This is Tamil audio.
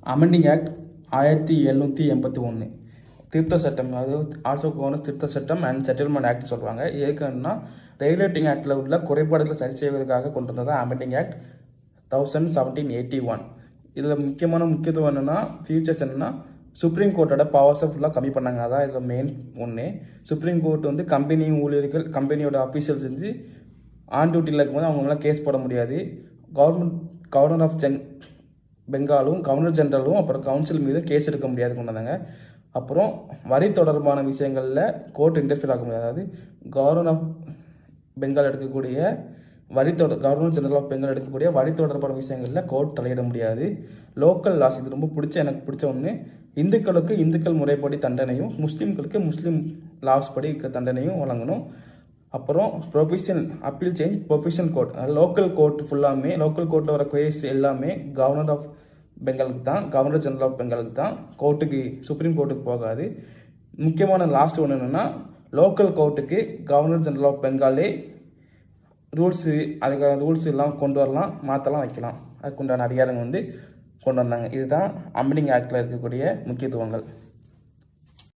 அமெண்டிங் ஆக்ட் 1781 திருத்த சட்டம், அதாவது ஆல்சோ கோனஸ் திருத்த சட்டம் அண்ட் செட்டில்மெண்ட் ஆக்ட் சொல்லுவாங்க. எதுக்குன்னா ரெகுலேட்டிங் ஆக்டில் உள்ள குறைபாடுகளை சரி செய்வதற்காக கொண்டு வந்தது அமெண்டிங் ஆக்ட் 1781. இதில் முக்கியத்துவம் என்னென்னா ஃபியூச்சர்ஸ் என்னென்னா சுப்ரீம் கோர்ட்டோட பவர்ஸை ஃபுல்லாக கம்மி பண்ணாங்க. அதான் இதில் மெயின் ஒன்று. சுப்ரீம் கோர்ட் வந்து கம்பெனி ஊழியர்கள், கம்பெனியோட அஃபீஷியல்ஸ் வந்து ஆன் டியூட்டியில் இருக்கும்போது அவங்களாம் கேஸ் போட முடியாது. கவர்னர் ஆஃப் பெங்காலும் கவர்னர் ஜெனரலும் அப்புறம் கவுன்சில் மீது கேஸ் எடுக்க முடியாது கொண்டு வந்தாங்க. அப்புறம் வரி தொடர்பான விஷயங்களில் கோர்ட் இன்டர்ஃபியர் ஆக முடியாது. அதாவது கவர்னர் ஆஃப் பெங்கால் எடுக்கக்கூடிய கவர்னர் ஜெனரல் ஆஃப் பெங்கால் எடுக்கக்கூடிய வரி தொடர்பான விஷயங்களில் கோர்ட் தலையிட முடியாது. லோக்கல் லாஸ், இது ரொம்ப எனக்கு பிடிச்ச ஒன்று. இந்துக்களுக்கு இந்துக்கள் முறைப்படி தண்டனையும், முஸ்லீம்களுக்கு முஸ்லீம் லாஸ் படி இருக்கிற தண்டனையும் வழங்கணும். அப்புறம் professional appeal change professional court, local court ஃபுல்லாமே, லோக்கல் கோர்ட்டில் வர கேஸ் எல்லாமே கவர்னர் ஆஃப் பெங்காலுக்கு தான், கவர்னர் ஜெனரல் ஆஃப் பெங்காலுக்கு தான், கோர்ட்டுக்கு சுப்ரீம் கோர்ட்டுக்கு போகாது. முக்கியமான லாஸ்ட் ஒன்று என்னென்னா லோக்கல் கோர்ட்டுக்கு கவர்னர் ஜெனரல் ஆஃப் பெங்காலே அதுக்கான ரூல்ஸ் எல்லாம் கொண்டு வரலாம், மாற்றலாம், வைக்கலாம். அதுக்குண்டான அதிகாரங்கள் வந்து கொண்டு வந்தாங்க. இதுதான் அமெண்டிங் ஆக்டில் இருக்கக்கூடிய முக்கியத்துவங்கள்.